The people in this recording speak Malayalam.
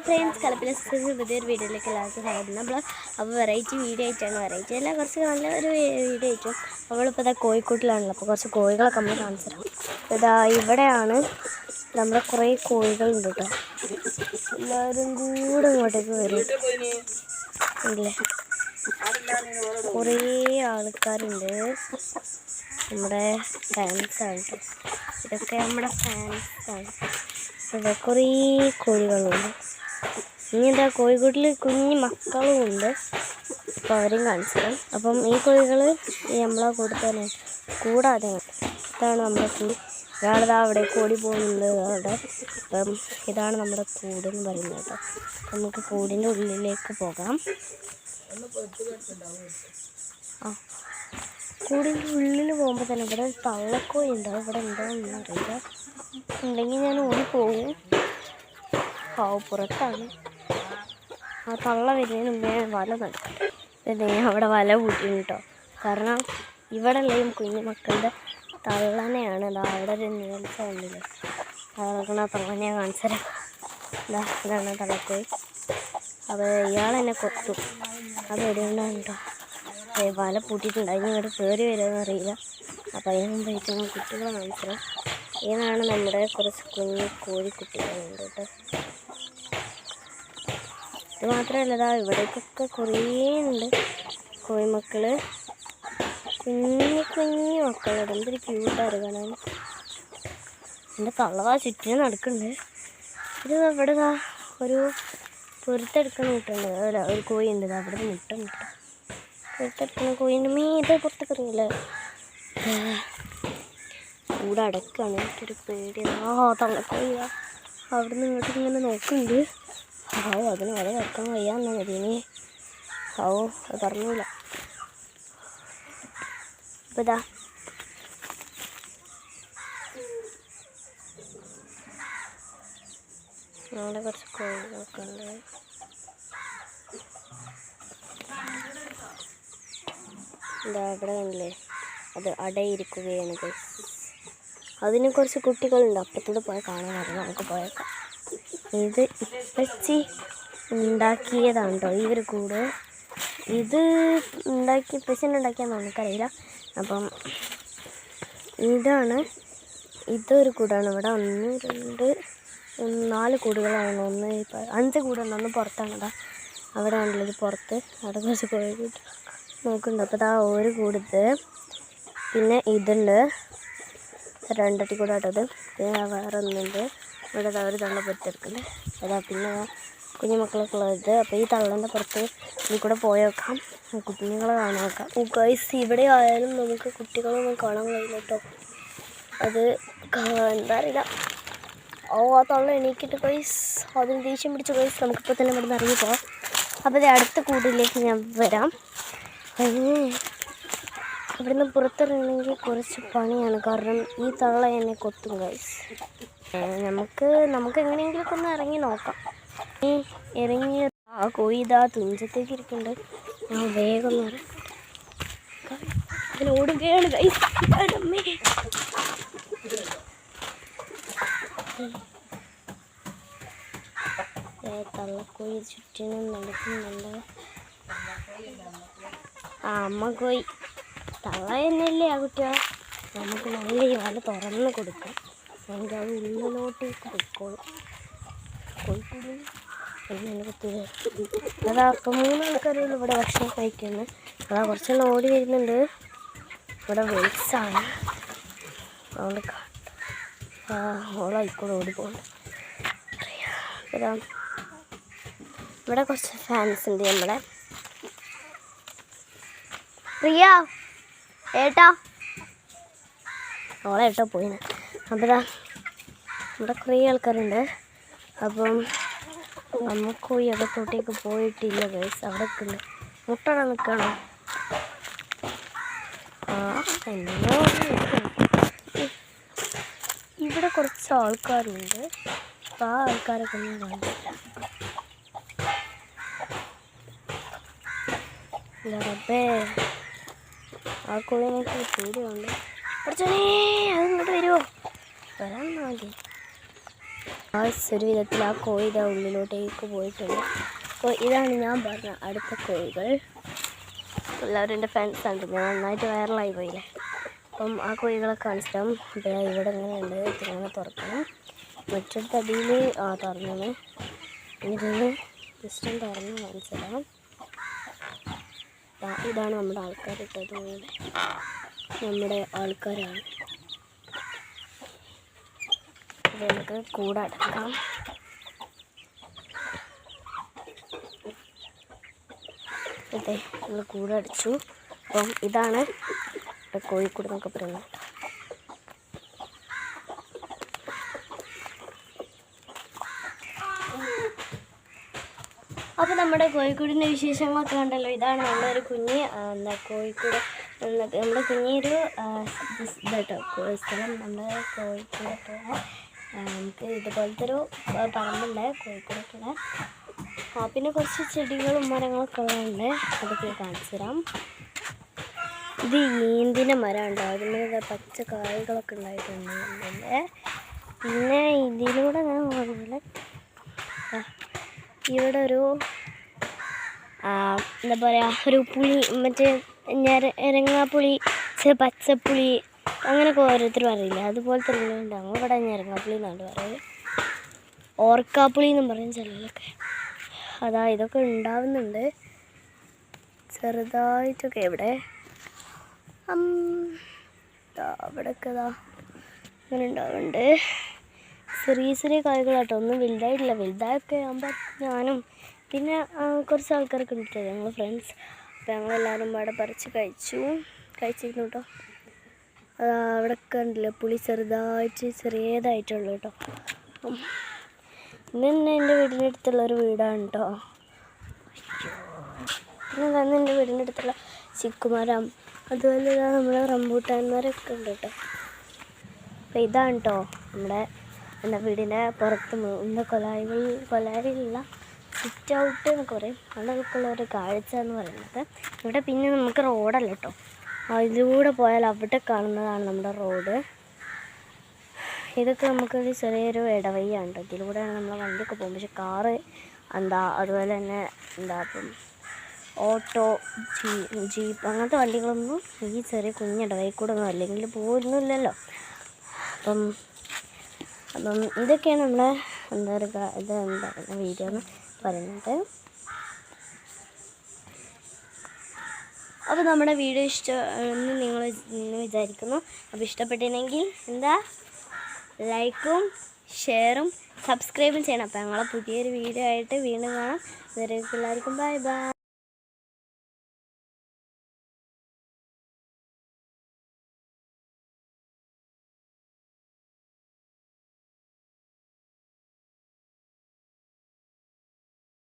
ഫ്രണ്ട്സ് കലപ്പിലെ പുതിയൊരു വീഡിയോയിലേക്ക് എല്ലാവർക്കും സ്വാഗതം. നമ്മൾ അപ്പോൾ വെറൈറ്റി വീഡിയോ ആയിട്ടാണ്, വെറൈറ്റി അല്ല കുറച്ച് നല്ലൊരു വീഡിയോ ആയിട്ടും നമ്മളിപ്പോൾ ഇതാ കോഴിക്കൂട്ടിലാണല്ലോ. അപ്പോൾ കുറച്ച് കോഴികളൊക്കെ നമ്മൾ കാണിച്ചു തരാം. ഇതാ ഇവിടെയാണ് നമ്മുടെ കുറേ കോഴികളുണ്ട് കേട്ടോ. എല്ലാവരും കൂടെ ഇങ്ങോട്ടേക്ക് വരും ഇല്ലേ. കുറേ ആൾക്കാരുണ്ട്, നമ്മുടെ ഫാൻസാണ് കേട്ടോ. ഇതൊക്കെ നമ്മുടെ ഫാൻസാണ്. ഇവിടെ കുറേ കോഴികളുണ്ട്. ഇനി എന്താ കോഴിക്കൂട്ടിൽ കുഞ്ഞു മക്കളും ഉണ്ട്, അപ്പോൾ അവരും കാണിച്ചത്. അപ്പം ഈ കോഴികൾ നമ്മളെ കൂടെ കൂടാതെ ഇതാണ് നമ്മുടെ കൂട്. ഒരാളിതാ അവിടെ ഓടി പോകുന്നുണ്ട് അവിടെ. അപ്പം ഇതാണ് നമ്മുടെ കൂടെന്ന് പറയുന്നത് കേട്ടോ. നമുക്ക് കൂടിൻ്റെ ഉള്ളിലേക്ക് പോകാം. കൂടിൻ്റെ ഉള്ളിൽ പോകുമ്പോൾ തന്നെ ഇവിടെ ഒരു തള്ളക്കോഴി ഉണ്ടാവും. ഇവിടെ ഉണ്ടോയെന്ന് അറിയില്ല, ഉണ്ടെങ്കിൽ ഞാൻ ഓടിപ്പോകും. പുറത്താണ്. ആ തള്ള വരുന്നതിന് മുമ്പേ വല നടക്കട്ടെ. ഞാൻ അവിടെ വല കൂട്ടിയിരുന്നു കേട്ടോ. കാരണം ഇവിടെ ഉള്ളയും കുഞ്ഞു മക്കളുടെ തള്ളനെയാണ്. അതാ അവിടെ ഒരു നീൽച്ച ഉണ്ടല്ലോ, അതൊക്കെ ആ തള്ളനെ കാണിച്ചത്. ഇതാണ് തള്ളക്കോഴി. അപ്പോൾ ഇയാളെന്നെ കൊത്തു. അത് എവിടെയുണ്ടാകും കേട്ടോ. വല പൂട്ടിയിട്ടുണ്ട്. അതിന് ഇങ്ങോട്ട് കയറി വരുമെന്ന് അറിയില്ല. അപ്പോൾ അതിന് മുമ്പായിട്ട് ഞാൻ കുട്ടികളെ കാണിച്ചത്. ഇതാണ് നമ്മുടെ കുറച്ച് കുഞ്ഞു കോഴിക്കുട്ടികളുണ്ട് കേട്ടോ. ഇത് മാത്രമല്ല, ഇവിടേക്കൊക്കെ കുറേ ഉണ്ട് കോഴിമക്കൾ. കുഞ്ഞു കുഞ്ഞു മക്കളുണ്ട്. എന്തൊരു ക്യൂട്ടാണ് കാണാൻ. എൻ്റെ തള്ളവാ ചുറ്റിനും നടക്കുന്നുണ്ട്. ഇത് ഇവിടെ ഒരു പുറത്തെടുക്കുന്ന മുട്ടുണ്ട്. അല്ല, ഒരു കോഴി ഉണ്ട്. അവിടെ മുട്ട പുറത്തെടുക്കുന്ന കോഴിൻ്റെ മീതെ പുറത്തൊക്കെ അറിയില്ല. കൂടെ അടക്കാണ്. എനിക്കൊരു പേടി. തള്ളക്കോഴിയാ അവിടെ നിന്ന് ഇങ്ങോട്ട് ഇങ്ങനെ നോക്കുന്നുണ്ട്. അതിന് വല വെക്കാൻ വയ്യാന്നാ മതിനി. അത് പറഞ്ഞില്ല. അപ്പോൾ ഇതാ അവിടെ കുറച്ച് കോഴികളൊക്കെ ഉണ്ട്. എന്താ അവിടെ കണ്ടില്ലേ, അത് അടയിരിക്കുകയാണ്. അതിന് കുറച്ച് കുട്ടികളുണ്ട്. അപ്പുറത്തൂടെ പോയാൽ കാണാൻ പറഞ്ഞു. നമുക്ക് പോയേക്കാം. ഇത് ഇപ്പച്ചി ഉണ്ടാക്കിയതാണ് കേട്ടോ ഈ ഒരു കൂട്. ഇത് ഇപ്പച്ചിനെ ഉണ്ടാക്കിയാന്ന് നമുക്കറിയില്ല. അപ്പം ഇതൊരു കൂടാണ്. ഇവിടെ 1 2 4 കൂടുകളാണ്. 5 കൂടുണ്ട്. ഒന്ന് പുറത്താണതാ. അവിടെ ആണുള്ളത് പുറത്ത്. അവിടെ കുറച്ച് കോഴി കൂട്ടി നോക്കുന്നുണ്ട്. അപ്പോൾ ഇതാ ഒരു കൂടത്ത്. പിന്നെ ഇതുണ്ട്, 2 അടി കൂടാട്ടത്. പിന്നെ വേറെ ഒന്നുണ്ട്. ഇവിടെ ഒരു തള്ള പൊറ്റെടുക്കുന്നത്. അതാ പിന്നെ കുഞ്ഞുമക്കളൊക്കെ ഉള്ളത്. അപ്പോൾ ഈ തള്ളൻ്റെ പുറത്ത് ഇതിൽ കൂടെ പോയേക്കാം. കുഞ്ഞുങ്ങളെ കാണാൻ നോക്കാം. ഗൈസ്, ഇവിടെ ആയാലും നമുക്ക് കുട്ടികളൊന്നും കാണാൻ കഴിയില്ല കേട്ടോ. അത് എന്താ അറിയില്ല. ആ തള്ള എണീക്കിട്ട് ഗൈസ്, അതിന് ദേഷ്യം പിടിച്ച ഗൈസ്. നമുക്കിപ്പോൾ തന്നെ ഇവിടെ നിന്ന് ഇറങ്ങിപ്പോവാം. അപ്പോൾ ഇത് അടുത്ത കൂടിലേക്ക് ഞാൻ വരാം. ഇവിടുന്ന് പുറത്തിറങ്ങണമെങ്കിൽ കുറച്ച് പണിയാണ്. കാരണം ഈ തള്ള എന്നെ കൊത്തും ഗൈസ്. നമുക്ക് എങ്ങനെയെങ്കിലുമൊക്കെ ഒന്ന് ഇറങ്ങി നോക്കാം. ഇറങ്ങി ആ കോഴി ഇതാ തുഞ്ചത്തേക്ക് ഇരിക്കുന്നുണ്ട്. ഞാൻ വേഗം ഒന്ന് ഓടുകയാണ് ഗൈസ്. തള്ളക്കോഴി ചുറ്റിനും നടക്കുന്നുണ്ട്. അമ്മ കോഴി തള്ള തന്നെയല്ലേ ആ കുട്ടികളെ. നമുക്ക് നല്ല ഈ വല തുറന്ന് കൊടുക്കാം. എനിക്ക് അത് ഉള്ളിലോട്ടേക്ക് പൊയ്ക്കോളും. കോഴിക്കൂടി അതാ അപ്പം 3 ആൾക്കാരുള്ള ഇവിടെ ഭക്ഷണം കഴിക്കുന്നു. അതാ കുറച്ചെണ്ണം ഓടി വരുന്നുണ്ട്. ഇവിടെ വെയിറ്റ്സാണ്. അതുകൊണ്ട് ഓളായിക്കോളും ഓടി പോകുന്നു. ഇതാ ഇവിടെ കുറച്ച് ഫാൻസ് ഉണ്ട്. നമ്മുടെ പ്രിയ ഏട്ടാ ഓളേട്ടോ പോയിന്. അപ്പോൾ ഇതാ ഇവിടെ കുറേ ആൾക്കാരുണ്ട്. അപ്പം നമുക്ക് ഈ അകത്തോട്ടേക്ക് പോയിട്ടില്ല ഗൈസ്. അവിടെ ഉണ്ട് മുട്ടട നിൽക്കണം. ഇവിടെ കുറച്ച് ആൾക്കാരുണ്ട്. അപ്പം ആ ആൾക്കാരൊക്കെ ഒന്നും കാണില്ല. റബ്ബേ, ആ കോഴിനൊക്കെ പേടിയുണ്ട്. കുറച്ചേ അത് ഇങ്ങോട്ട് വരുമോ? വരാൻ മതി. ഒരു വിധത്തിൽ ആ കോഴിയുടെ ഉള്ളിലോട്ടേക്ക് പോയിട്ടുണ്ട്. അപ്പോൾ ഇതാണ് ഞാൻ പറഞ്ഞ അടുത്ത കോഴികൾ. എല്ലാവരും എൻ്റെ ഫ്രണ്ട്സാണ്, ഞാൻ നന്നായിട്ട് വൈറലായി പോയില്ലേ. അപ്പം ആ കോഴികളെ കാണിച്ചിട്ടാം. ഇവിടെ ഇങ്ങനെ ഉണ്ട്, ഇങ്ങനെ തുറക്കണം. മറ്റൊരു തടിയിൽ തുറന്നാണ്. ഇതൊന്ന് ജസ്റ്റ് തുറന്ന് കാണിച്ചിടാം. ഇതാണ് നമ്മുടെ ആൾക്കാർ ഇട്ടത്. നമ്മുടെ ആൾക്കാരാണ്. ഇത് നമുക്ക് കൂടടക്കാം. അതെ, നമ്മൾ കൂടടച്ചു. അപ്പം ഇതാണ് കോഴിക്കൂട് എന്നൊക്കെ പറയുന്നത്. അപ്പോൾ നമ്മുടെ കോഴിക്കൂടിൻ്റെ വിശേഷങ്ങളൊക്കെ കണ്ടല്ലോ. ഇതാണ് നമ്മുടെ ഒരു കുഞ്ഞ് കോഴിക്കൂട്. നമ്മുടെ കുഞ്ഞൊരു ഇതാട്ടോ സ്ഥലം. നമ്മുടെ കോഴിക്കൂടൊക്കെ നമുക്ക് ഇതുപോലത്തെ ഒരു പറമ്പുണ്ട് കോഴിക്കൂടൊക്കെ. പിന്നെ കുറച്ച് ചെടികളും മരങ്ങളൊക്കെ ഉള്ളതുണ്ട്, അതൊക്കെ കാണിച്ചു തരാം. ഇത് ഈന്തിൻ്റെ മരം ഉണ്ടോ, അതിന് പച്ച കായ്കളൊക്കെ ഉണ്ടായിട്ടുണ്ട്. പിന്നെ ഇതിലൂടെ ഞാൻ പറഞ്ഞാൽ ഇവിടെ ഒരു എന്താ പറയുക, ഒരു പുളി, മറ്റേ ഞരങ്ങാപ്പുളി, പച്ചപ്പുളി, അങ്ങനെയൊക്കെ ഓരോരുത്തർ പറയില്ല, അതുപോലത്തെ ഉണ്ടാകും. ഇവിടെ ഞരങ്ങാപ്പുളി എന്നാണ് പറയുന്നത്. ഓർക്കാപ്പുളി എന്നും പറയും ചിലരൊക്കെ. ഇതൊക്കെ ഉണ്ടാവുന്നുണ്ട് ചെറുതായിട്ടൊക്കെ. ഇവിടെ അവിടെയൊക്കെ അങ്ങനെ ഉണ്ടാവുന്നുണ്ട്. ചെറിയ ചെറിയ കായ്കളാട്ടോ, ഒന്നും വലുതായിട്ടില്ല. വലുതായൊക്കെ ആകുമ്പോൾ ഞാനും പിന്നെ കുറച്ച് ആൾക്കാരൊക്കെ ഉണ്ട്, ഞങ്ങൾ ഫ്രണ്ട്സ്. അപ്പോൾ ഞങ്ങളെല്ലാവരും അവിടെ പറിച്ച് കഴിച്ചിരുന്നു കേട്ടോ. അവിടെയൊക്കെ ഉണ്ടല്ലോ പുളി, ചെറിയതായിട്ടുള്ളൂ കേട്ടോ. ഇന്ന് തന്നെ എൻ്റെ വീടിൻ്റെ അടുത്തുള്ളൊരു വീടാണ് കേട്ടോ. പിന്നെ തന്നെ എൻ്റെ വീടിൻ്റെ അടുത്തുള്ള ചിക്കുമരം, അതുപോലെ നമ്മുടെ റംബൂട്ടാന്മാരൊക്കെ ഉണ്ട് കേട്ടോ. അപ്പോൾ ഇതാണ് കേട്ടോ നമ്മുടെ വീടിൻ്റെ പുറത്ത് കൊലായിലുള്ള സിറ്റ് ഔട്ട് എന്നൊക്കെ പറയും. അതൊക്കെയുള്ള ഒരു കാഴ്ച എന്ന് പറയുന്നത്. ഇവിടെ പിന്നെ നമുക്ക് റോഡല്ല കേട്ടോ, അതിലൂടെ പോയാൽ അവിടെ കാണുന്നതാണ് നമ്മുടെ റോഡ്. ഇതൊക്കെ നമുക്കൊരു ചെറിയൊരു ഇടവഴിയാണ് കേട്ടോ. ഇതിലൂടെയാണ് നമ്മളെ വണ്ടിയൊക്കെ പോകും. പക്ഷെ കാറ് അതുപോലെ തന്നെ ഇപ്പം ഓട്ടോ, ജീപ്പ് അങ്ങനത്തെ വണ്ടികളൊന്നും ഈ ചെറിയ കുഞ്ഞിടവഴി കൂടെ ഒന്നും അല്ലെങ്കിൽ പോകുന്നില്ലല്ലോ. അപ്പം ഇതൊക്കെയാണ് നമ്മളെ വീഡിയോ എന്ന് പറയുന്നത്. അപ്പോൾ നമ്മുടെ വീഡിയോ ഇഷ്ടമെന്ന് നിങ്ങൾ വിചാരിക്കുന്നു. അപ്പോൾ ഇഷ്ടപ്പെട്ടിട്ടുണ്ടെങ്കിൽ ലൈക്കും ഷെയറും സബ്സ്ക്രൈബും ചെയ്യണം. അപ്പോൾ ഞങ്ങളെ പുതിയൊരു വീഡിയോ ആയിട്ട് വീണ്ടും കാണാം. ഇതുവരെ എല്ലാവർക്കും ബൈ ബൈ.